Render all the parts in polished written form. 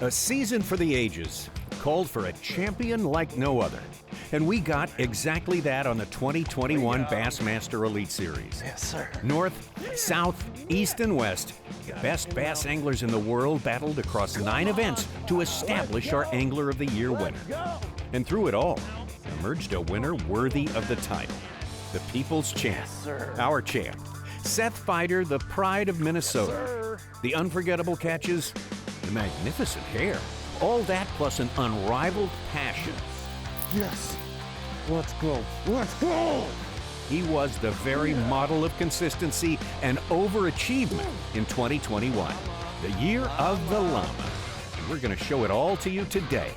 A season for the ages, called for a champion like no other. And we got exactly that on the 2021 Bassmaster Elite Series. Yes, sir. North, South, East, and West, the best bass anglers in the world battled across 9 events to establish our Angler of the Year winner. And through it all, emerged a winner worthy of the title. The People's Champ, Yes, sir. our champ. Seth Feider, the pride of Minnesota. The unforgettable catches, the magnificent hair. All that plus an unrivaled passion. Yes. Let's go. Let's go. He was the very model of consistency and overachievement in 2021, the year of the llama. And we're going to show it all to you today.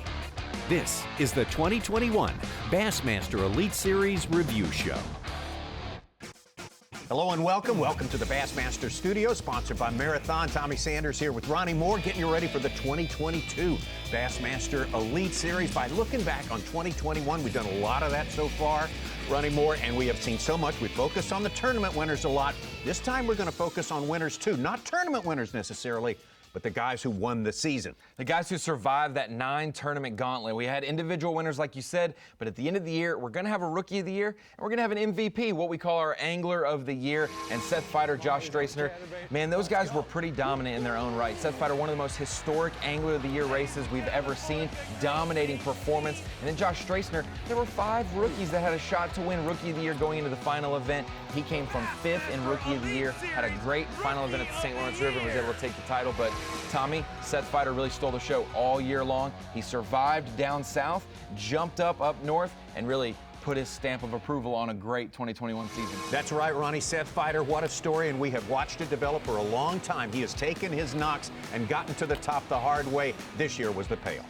This is the 2021 Bassmaster Elite Series Review Show. Hello and welcome. Welcome to the Bassmaster Studio, sponsored by Marathon. Tommy Sanders here with Ronnie Moore, getting you ready for the 2022 Bassmaster Elite Series. By looking back on 2021, we've done a lot of that so far, Ronnie Moore, and we have seen so much. We focused on the tournament winners a lot. This time we're going to focus on winners too, not tournament winners necessarily, but the guys who won the season. The guys who survived that 9-tournament gauntlet. We had individual winners, like you said, but at the end of the year, we're going to have a Rookie of the Year, and we're going to have an MVP, what we call our Angler of the Year, and Seth Feider, Josh Stracner. Man, those guys were pretty dominant in their own right. Seth Feider, one of the most historic Angler of the Year races we've ever seen, dominating performance. And then Josh Stracner, there were 5 rookies that had a shot to win Rookie of the Year going into the final event. He came from 5th in Rookie of the Year, had a great final event at the St. Lawrence River and was able to take the title. But Tommy, Seth Feider really stole the show all year long. He survived down south, jumped up north, and really put his stamp of approval on a great 2021 season. That's right, Ronnie. Seth Feider, what a story, and we have watched it develop for a long time. He has taken his knocks and gotten to the top the hard way. This year was the payoff.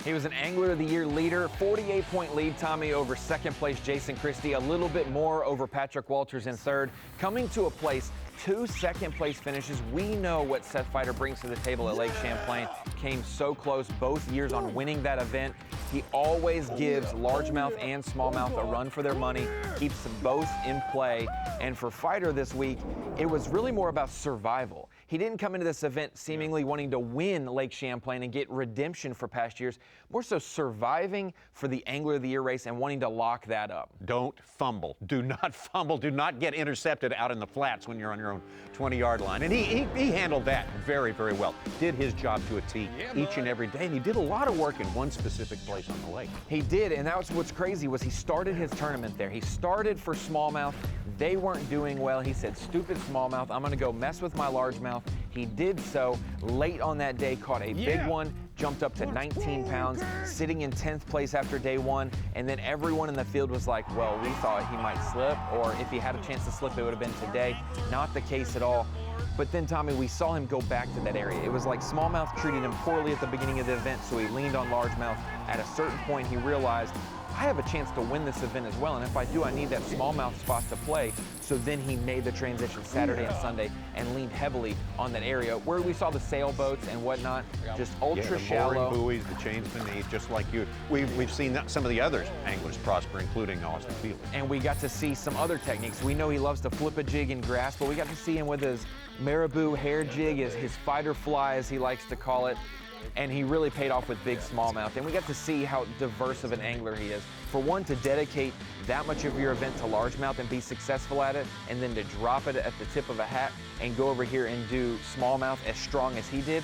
He was an Angler of the Year leader, 48-point lead, Tommy, over second place Jason Christie, a little bit more over Patrick Walters in third, coming to a place, 2 second-place finishes. We know what Seth Feider brings to the table at Lake Champlain. Came so close both years on winning that event. He always gives largemouth and smallmouth a run for their money, keeps them both in play. And for Feider this week, it was really more about survival. He didn't come into this event seemingly wanting to win Lake Champlain and get redemption for past years, more so surviving for the Angler of the Year race and wanting to lock that up. Don't fumble. Do not fumble. Do not get intercepted out in the flats when you're on your own 20-yard line. And he handled that very, very well. Did his job to a T each and every day, and he did a lot of work in one specific place on the lake. He did, and that was what's crazy was he started his tournament there. He started for smallmouth. They weren't doing well. He said, stupid smallmouth, I'm going to go mess with my largemouth. He did so late on that day, caught a big one, jumped up to 19 pounds, sitting in 10th place after day 1, and then everyone in the field was like, well, we thought he might slip, or if he had a chance to slip, it would have been today. Not the case at all. But then, Tommy, we saw him go back to that area. It was like smallmouth treated him poorly at the beginning of the event, so he leaned on largemouth. At a certain point, he realized, I have a chance to win this event as well, and if I do, I need that smallmouth spot to play. So then he made the transition Saturday and Sunday and leaned heavily on that area where we saw the sailboats and whatnot, just ultra the shallow. mooring buoys, the chains beneath, just like you. We've seen some of the other anglers prosper, including Austin Field. And we got to see some other techniques. We know he loves to flip a jig in grass, but we got to see him with his marabou hair jig, his fighter fly, as he likes to call it. And he really paid off with big smallmouth. And we got to see how diverse of an angler he is. For one, to dedicate that much of your event to largemouth and be successful at it, and then to drop it at the tip of a hat and go over here and do smallmouth as strong as he did.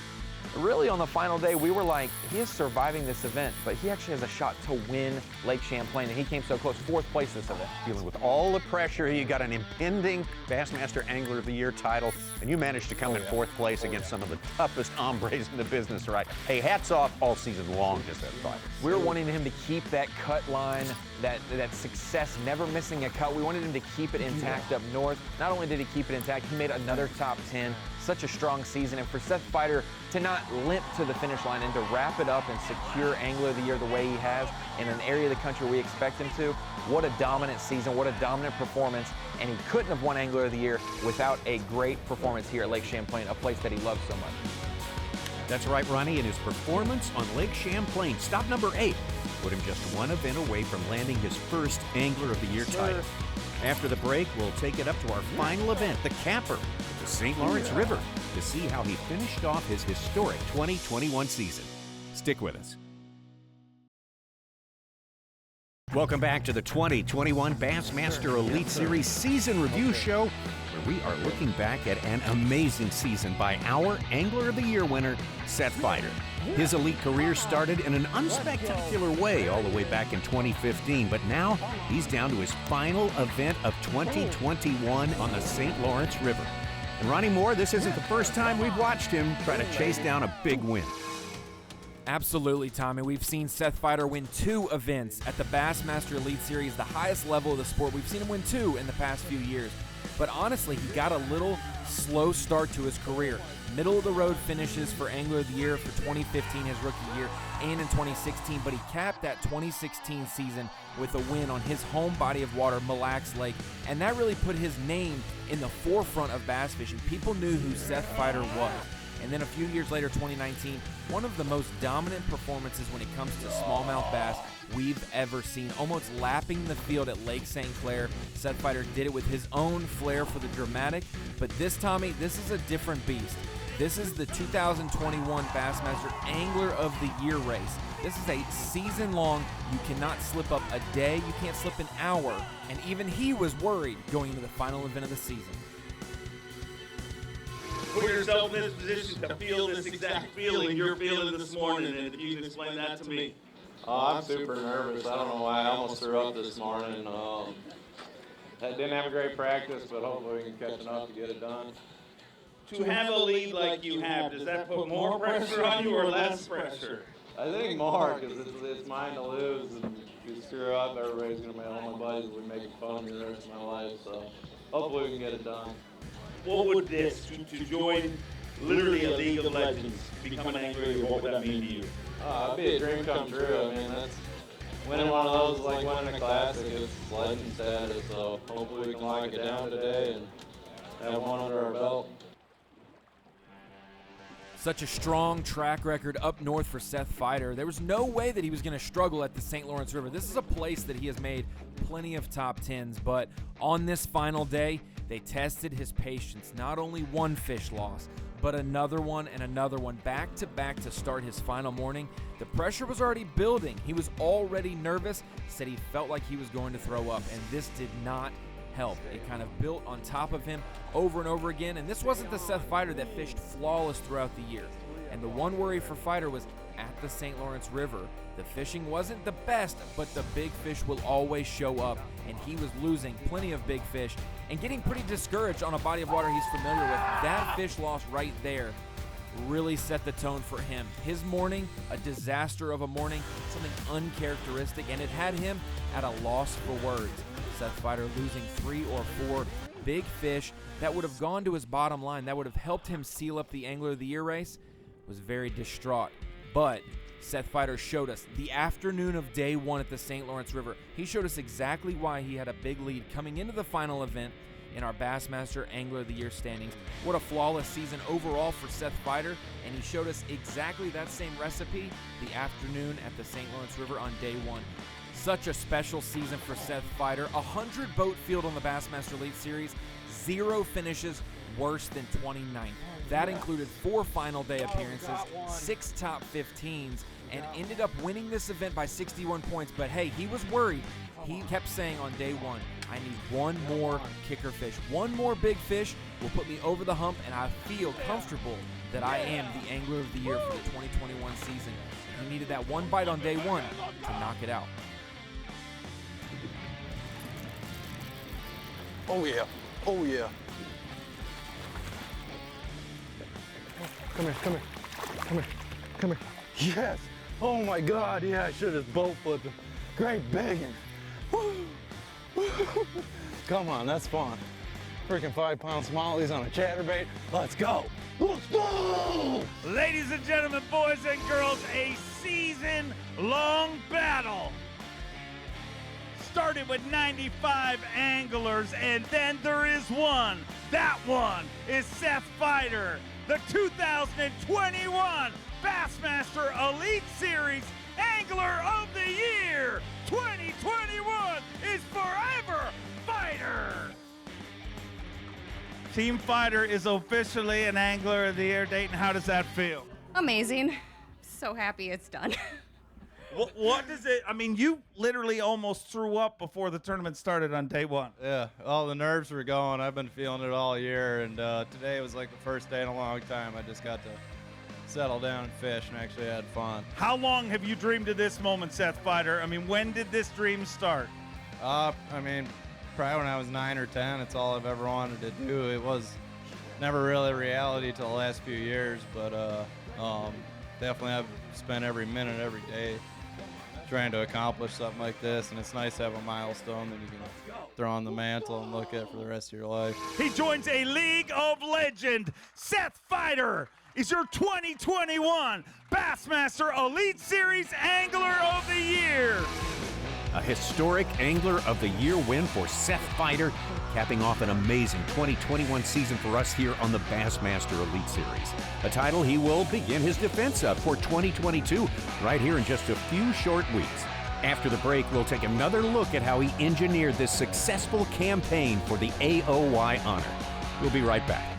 Really, on the final day, we were like, he is surviving this event, but he actually has a shot to win Lake Champlain, and he came so close, 4th place this event. Dealing with all the pressure, you got an impending Bassmaster Angler of the Year title, and you managed to come in 4th place against some of the toughest hombres in the business, right? Hey, hats off all season long to Seth Feider. We were wanting him to keep that cut line, that success, never missing a cut. We wanted him to keep it intact up north. Not only did he keep it intact, he made another top 10. Such a strong season, and for Seth Feider to not limp to the finish line and to wrap it up and secure Angler of the Year the way he has in an area of the country we expect him to, what a dominant season, what a dominant performance, and he couldn't have won Angler of the Year without a great performance here at Lake Champlain, a place that he loves so much. That's right, Ronnie, and his performance on Lake Champlain, stop number 8, put him just one event away from landing his first Angler of the Year title. After the break, we'll take it up to our final event, the capper, the St. Lawrence River, to see how he finished off his historic 2021 season. Stick with us. Welcome back to the 2021 Bassmaster Elite Series Season Review Show, where we are looking back at an amazing season by our Angler of the Year winner, Seth Feider. His elite career started in an unspectacular way all the way back in 2015, but now he's down to his final event of 2021 on the St. Lawrence River. And Ronnie Moore, this isn't the first time we've watched him try to chase down a big win. Absolutely, Tommy. We've seen Seth Feider win 2 events at the Bassmaster Elite Series, the highest level of the sport. We've seen him win 2 in the past few years. But honestly, he got a little slow start to his career. Middle-of-the-road finishes for Angler of the Year for 2015, his rookie year, and in 2016. But he capped that 2016 season with a win on his home body of water, Mille Lacs Lake. And that really put his name in the forefront of bass fishing. People knew who Seth Feider was. And then a few years later, 2019, one of the most dominant performances when it comes to smallmouth bass we've ever seen. Almost lapping the field at Lake St. Clair. Seth Feider did it with his own flair for the dramatic. But this, Tommy, this is a different beast. This is the 2021 Bassmaster Angler of the Year race. This is a season long. You cannot slip up a day. You can't slip an hour. And even he was worried going into the final event of the season. Put yourself in this position to feel this exact feeling you're feeling this morning, and if you can explain that to me. I'm super nervous. I don't know why I almost threw up this morning. I didn't have a great practice, but hopefully we can catch enough to get it done. To have a lead like you have, does that put more pressure on you or less pressure? I think more, because it's mine to lose, and if you screw up, everybody's going to make, all my buddies will be making fun of me the rest of my life, so hopefully we can get it done. What would this, to join literally a League of Legends, become an angler, what would that mean to you? It'd be a dream come true. I mean, that's winning one of those like winning a classic. It's legend status, so hopefully we can lock it down today and have one under our belt. Such a strong track record up north for Seth Feider. There was no way that he was going to struggle at the St. Lawrence River. This is a place that he has made plenty of top 10s, but on this final day, they tested his patience. Not only one fish loss, but another one and another one, back to back to start his final morning. The pressure was already building. He was already nervous, said he felt like he was going to throw up, and this did not help. It kind of built on top of him over and over again, and this wasn't the Seth Feider that fished flawless throughout the year. And the one worry for Feider was at the St. Lawrence River. The fishing wasn't the best, but the big fish will always show up, and he was losing plenty of big fish and getting pretty discouraged on a body of water he's familiar with. That fish loss right there really set the tone for him. His morning, a disaster of a morning, something uncharacteristic, and it had him at a loss for words. Seth Feider losing 3 or 4 big fish that would have gone to his bottom line, that would have helped him seal up the Angler of the Year race, was very distraught. But Seth Feider showed us the afternoon of day 1 at the St. Lawrence River. He showed us exactly why he had a big lead coming into the final event in our Bassmaster Angler of the Year standings. What a flawless season overall for Seth Feider, and he showed us exactly that same recipe the afternoon at the St. Lawrence River on day 1. Such a special season for Seth Feider. 100 boat field on the Bassmaster Elite Series, 0 finishes worse than 29th. That included 4 final day appearances, 6 top 15s, and ended up winning this event by 61 points. But hey, he was worried. He kept saying on day 1, I need one more kicker fish. One more big fish will put me over the hump, and I feel comfortable that I am the Angler of the Year for the 2021 season. He needed that one bite on day 1 to knock it out. Oh yeah, oh yeah. Come here, come here, come here, come here. Yes, oh my God, yeah, I should have boat flipped him. Great biggin'. Come on, that's fun. Freaking 5-pound smallies on a chatterbait. Let's go, let's go! Ladies and gentlemen, boys and girls, a season-long battle. Started with 95 anglers, and then there is one. That one is Seth Feider, the 2021 Bassmaster Elite Series Angler of the Year. 2021 is forever Feider. Team Feider is officially an Angler of the Year. Dayton, how does that feel? Amazing. so happy it's done. What does it, I mean, you literally almost threw up before the tournament started on day one. Yeah, all the nerves were going. I've been feeling it all year, and today was like the first day in a long time. I just got to settle down and fish and actually had fun. How long have you dreamed of this moment, Seth Feider? I mean, when did this dream start? I mean, probably when I was 9 or 10. It's all I've ever wanted to do. It was never really reality till the last few years, but definitely I've spent every minute, every day trying to accomplish something like this, and it's nice to have a milestone that you can throw on the mantle and look at for the rest of your life. He joins a League of Legend. Seth Feider is your 2021 Bassmaster Elite Series Angler of the Year. A historic Angler of the Year win for Seth Feider, capping off an amazing 2021 season for us here on the Bassmaster Elite Series. A title he will begin his defense of for 2022 right here in just a few short weeks. After the break, we'll take another look at how he engineered this successful campaign for the AOY honor. We'll be right back.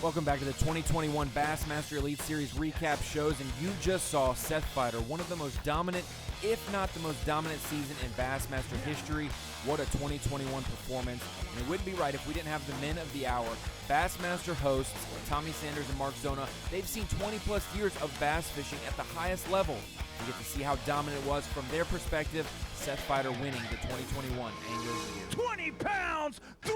Welcome back to the 2021 Bassmaster Elite Series recap shows, and you just saw Seth Feider, one of the most dominant, if not the most dominant season in Bassmaster history. What a 2021 performance, and it wouldn't be right if we didn't have the men of the hour. Bassmaster hosts Tommy Sanders and Mark Zona. They've seen 20-plus years of bass fishing at the highest level. We get to see how dominant it was from their perspective. Seth Feider winning the 2021 Angler of the Year. 20 pounds, 3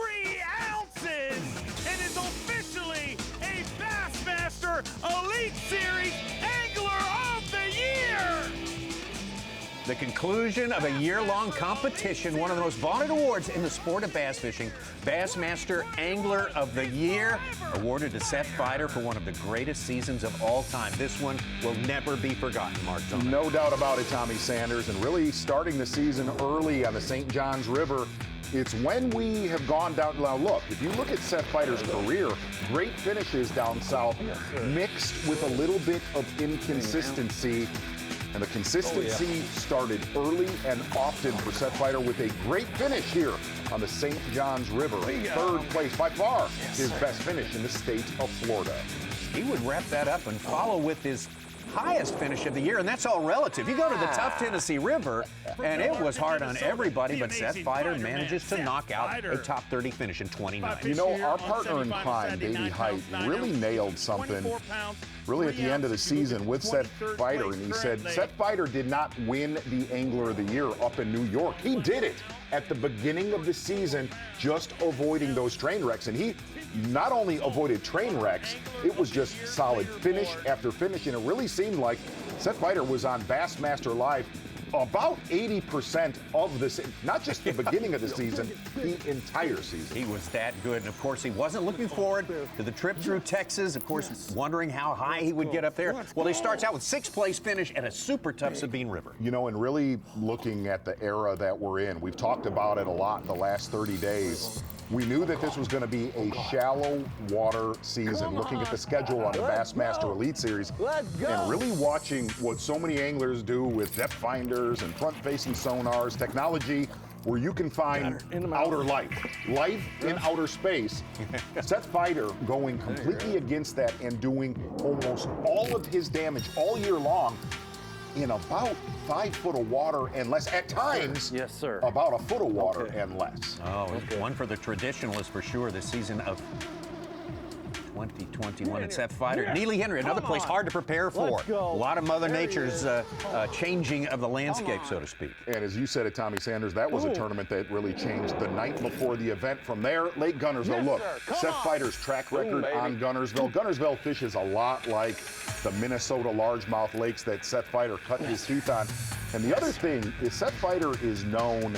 ounces, and is officially a Bassmaster Elite Series Angler of the Year. The conclusion of a year-long competition, one of the most vaunted awards in the sport of bass fishing, Bassmaster Angler of the Year, awarded to Seth Feider for one of the greatest seasons of all time. This one will never be forgotten, Mark Zona. No doubt about it, Tommy Sanders, and really starting the season early on the St. Johns River. It's when we have gone down. Now, look, if you look at Seth Feider's career, great finishes down south, mixed with a little bit of inconsistency. And the consistency started early and often for Seth Feider with a great finish here on the St. Johns River. Third place, by far, his best finish in the state of Florida. He would wrap that up and follow with his highest finish of the year, and that's all relative. You go to the tough Tennessee River, and it was hard on everybody, but Seth Feider manages to knock out a top 30 finish in 29. You know, our partner in crime, Davey Height, really nailed something really at the end of the season with Seth Feider, and he said Seth Feider did not win the Angler of the Year up in New York. He did it at the beginning of the season, just avoiding those train wrecks, and he not only avoided train wrecks, it was just solid finish after finish, and it really seemed like Seth Feider was on Bassmaster Live about 80% of this, not just the beginning of the season, the entire season. He was that good, and of course he wasn't looking forward to the trip through Texas, of course wondering how high he would get up there. Well, he starts out with 6th place finish at a super tough Sabine River. You know, and really looking at the era that we're in, we've talked about it a lot in the last 30 days. We knew that this was going to be a shallow water season, looking at the schedule on the Bassmaster Elite Series, and really watching what so many anglers do with depth finders and front-facing sonars, technology where you can find outer life in outer space. Seth Feider going completely against that and doing almost all of his damage all year long in about 5 foot of water and less. At times, yes, sir, about a foot of water and less. Oh, one for the traditionalists for sure, the season of 2021. And Seth Feider, Neely Henry, another place hard to prepare for. A lot of Mother Nature's changing of the landscape, so to speak. And as you said it, Tommy Sanders, that was a tournament that really changed the night before the event. From there, Lake Guntersville. Look, Seth Feider's track record on Guntersville. Guntersville fishes a lot like the Minnesota largemouth lakes that Seth Feider cut his teeth on. And the other thing is Seth Feider is known,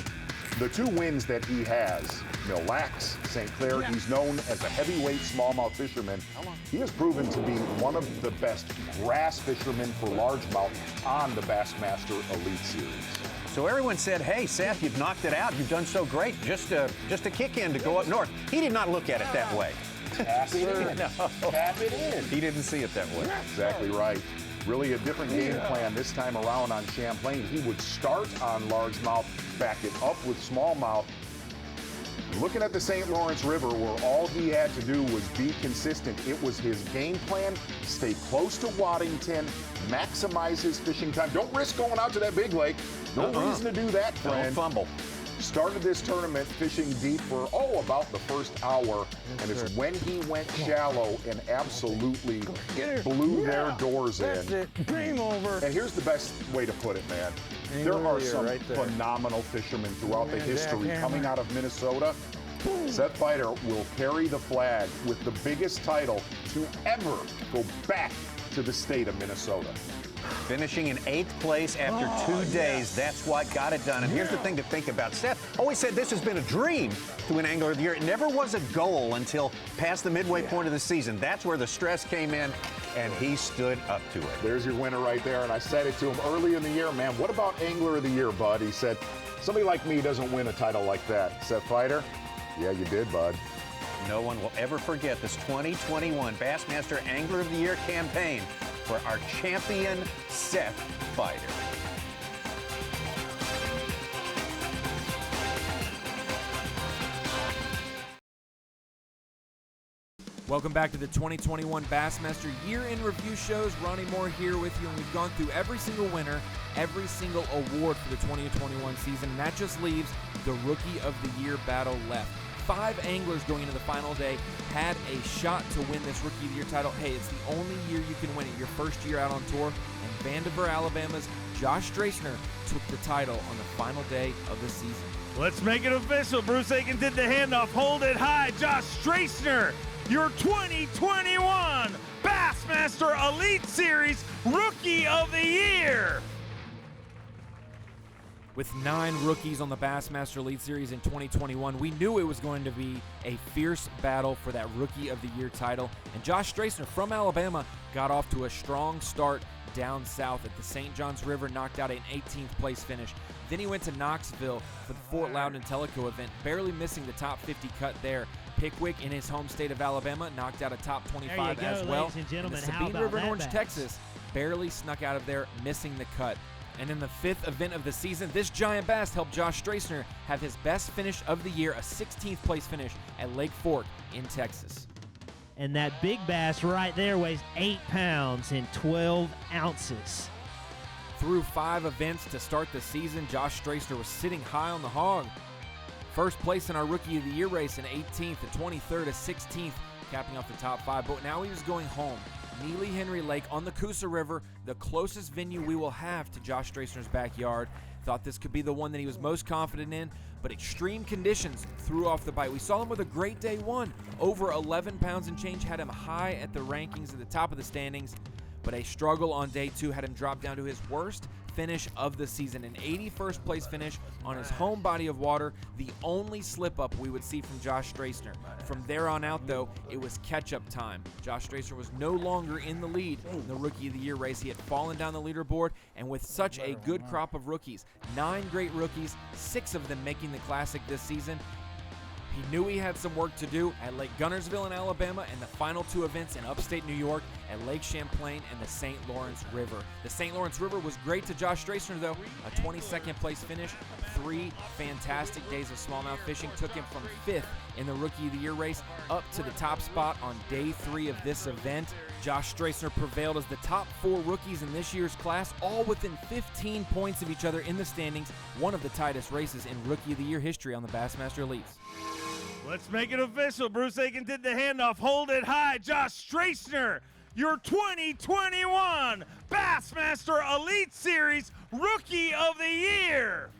the 2 wins that he has, Mille Lacs, St. Clair, he's known as a heavyweight smallmouth fisherman. He has proven to be one of the best grass fishermen for largemouth on the Bassmaster Elite Series. So everyone said, hey, Seth, you've knocked it out. You've done so great. Just a kick in to go up north. He did not look at it that way. Tap it in. He didn't see it that way. Exactly right. Really a different game plan this time around on Champlain. He would start on largemouth, back it up with smallmouth. Looking at the St. Lawrence River, where all he had to do was be consistent, it was his game plan, stay close to Waddington, maximize his fishing time. Don't risk going out to that big lake. No reason to do that, friend. Don't fumble. Started this tournament fishing deep for, about the first hour, and it's when he went shallow and absolutely blew their doors That's in. it. Game over. And here's the best way to put it, man. There are some phenomenal fishermen throughout the history coming out of Minnesota. Seth Feider will carry the flag with the biggest title to ever go back to the state of Minnesota. Finishing in 8th place after 2 days. That's what got it done. And here's the thing to think about. Seth always said this has been a dream to win Angler of the Year. It never was a goal until past the midway point of the season. That's where the stress came in, and he stood up to it. There's your winner right there, and I said it to him early in the year, man, what about Angler of the Year, bud? He said, somebody like me doesn't win a title like that. Seth Feider, yeah, you did, bud. No one will ever forget this 2021 Bassmaster Angler of the Year campaign for our champion, Seth Feider. Welcome back to the 2021 Bassmaster Year in Review shows. Ronnie Moore here with you, and we've gone through every single winner, every single award for the 2021 season, and that just leaves the Rookie of the Year battle left. 5 anglers going into the final day had a shot to win this Rookie of the Year title. Hey, it's the only year you can win it, your first year out on tour, and Vandiver, Alabama's Josh Stracner took the title on the final day of the season. Let's make it official. Bruce Aiken did the handoff. Hold it high. Josh Stracner, your 2021 Bassmaster Elite Series Rookie of the Year. With 9 rookies on the Bassmaster Elite Series in 2021, we knew it was going to be a fierce battle for that Rookie of the Year title. And Josh Stracner from Alabama got off to a strong start down south at the St. Johns River, knocked out an 18th place finish. Then he went to Knoxville for the Fort Loudon Teleco event, barely missing the top 50 cut there. Pickwick in his home state of Alabama knocked out a top 25 as well. And the Sabine River in Orange, Texas barely snuck out of there, missing the cut. And in the 5th event of the season, this giant bass helped Josh Stracner have his best finish of the year, a 16th place finish at Lake Fork in Texas. And that big bass right there weighs 8 pounds and 12 ounces. Through 5 events to start the season, Josh Stracner was sitting high on the hog. First place in our Rookie of the Year race, an 18th, a 23rd, a 16th, capping off the top 5. But now he was going home. Neely Henry Lake on the Coosa River, the closest venue we will have to Josh Stracner's backyard. Thought this could be the one that he was most confident in, but extreme conditions threw off the bite. We saw him with a great day 1. Over 11 pounds and change, had him high at the rankings at the top of the standings, but a struggle on day 2 had him drop down to his worst finish of the season, an 81st place finish on his home body of water, the only slip up we would see from Josh Stracner. From there on out, though, it was catch-up time. Josh Stracner was no longer in the lead in the Rookie of the Year race. He had fallen down the leaderboard, and with such a good crop of rookies, 9 great rookies, 6 of them making the Classic this season, he knew he had some work to do at Lake Gunnersville in Alabama and the final 2 events in upstate New York at Lake Champlain and the St. Lawrence River. The St. Lawrence River was great to Josh Stracner, though. A 22nd place finish, 3 fantastic days of smallmouth fishing took him from 5th in the Rookie of the Year race up to the top spot on day 3 of this event. Josh Stracner prevailed as the top 4 rookies in this year's class, all within 15 points of each other in the standings, one of the tightest races in Rookie of the Year history on the Bassmaster Elites. Let's make it official. Bruce Aiken did the handoff. Hold it high. Josh Stracner, your 2021 Bassmaster Elite Series Rookie of the Year.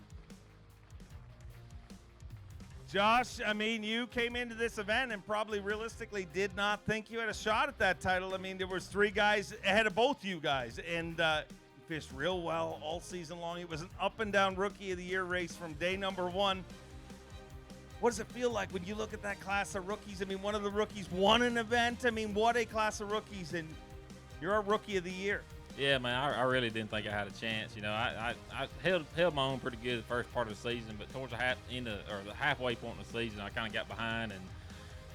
Josh, I mean, you came into this event and probably realistically did not think you had a shot at that title. I mean, there was 3 guys ahead of both you guys, and you fished real well all season long. It was an up-and-down Rookie of the Year race from day number 1. What does it feel like when you look at that class of rookies? I mean, one of the rookies won an event. I mean, what a class of rookies, and you're a Rookie of the Year. Yeah, man, I really didn't think I had a chance. You know, I held my own pretty good the first part of the season, but towards the halfway point of the season, I kind of got behind. And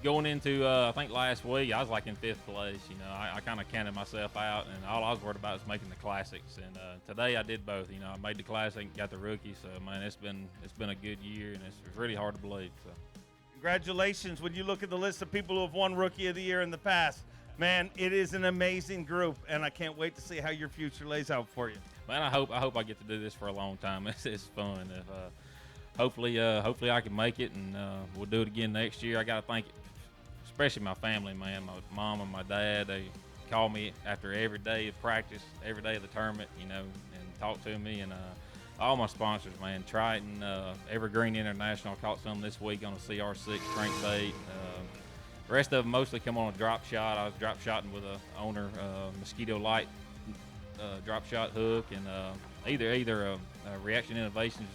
going into, I think last week, I was like in 5th place. You know, I kind of counted myself out, and all I was worried about was making the Classics. And today I did both. You know, I made the Classic, got the Rookie. So, man, it's been a good year, and it's really hard to believe. So. Congratulations. When you look at the list of people who have won Rookie of the Year in the past, man, it is an amazing group, and I can't wait to see how your future lays out for you. Man, I hope I get to do this for a long time. It's fun. Hopefully I can make it, and we'll do it again next year. I got to thank, especially my family, man, my mom and my dad. They call me after every day of practice, every day of the tournament, you know, and talk to me. And all my sponsors, man, Triton, Evergreen International. I caught some this week on a CR6 crankbait. The rest of them mostly come on a drop shot. I was drop shotting with a owner Mosquito Light drop shot hook, and either a Reaction Innovations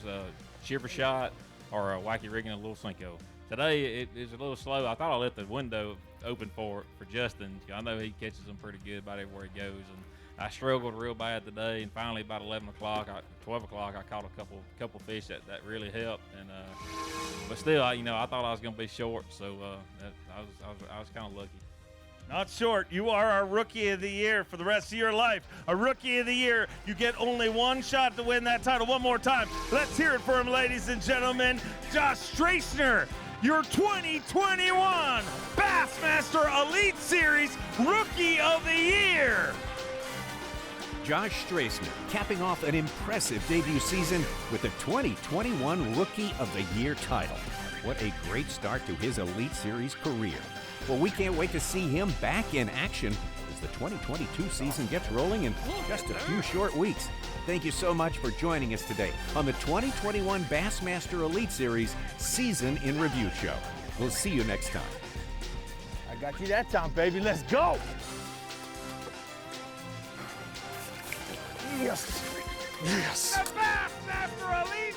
shiver shot or a Wacky Rigging a little Cinco. Today it is a little slow. I thought I left the window open for Justin. I know he catches them pretty good about everywhere he goes, and I struggled real bad today. And finally, about 11 o'clock, 12 o'clock, I caught a couple fish that really helped. And but still, I thought I was going to be short, so I was kind of lucky. Not short. You are our Rookie of the Year for the rest of your life. A Rookie of the Year. You get only one shot to win that title. One more time. Let's hear it for him, ladies and gentlemen. Josh Stracner, your 2021 Bassmaster Elite Series Rookie of the Year. Josh Stracner capping off an impressive debut season with the 2021 Rookie of the Year title. What a great start to his Elite Series career. Well, we can't wait to see him back in action as the 2022 season gets rolling in just a few short weeks. Thank you so much for joining us today on the 2021 Bassmaster Elite Series Season in Review Show. We'll see you next time. I got you that time, baby. Let's go. Yes. Yes. The Bassmaster Elite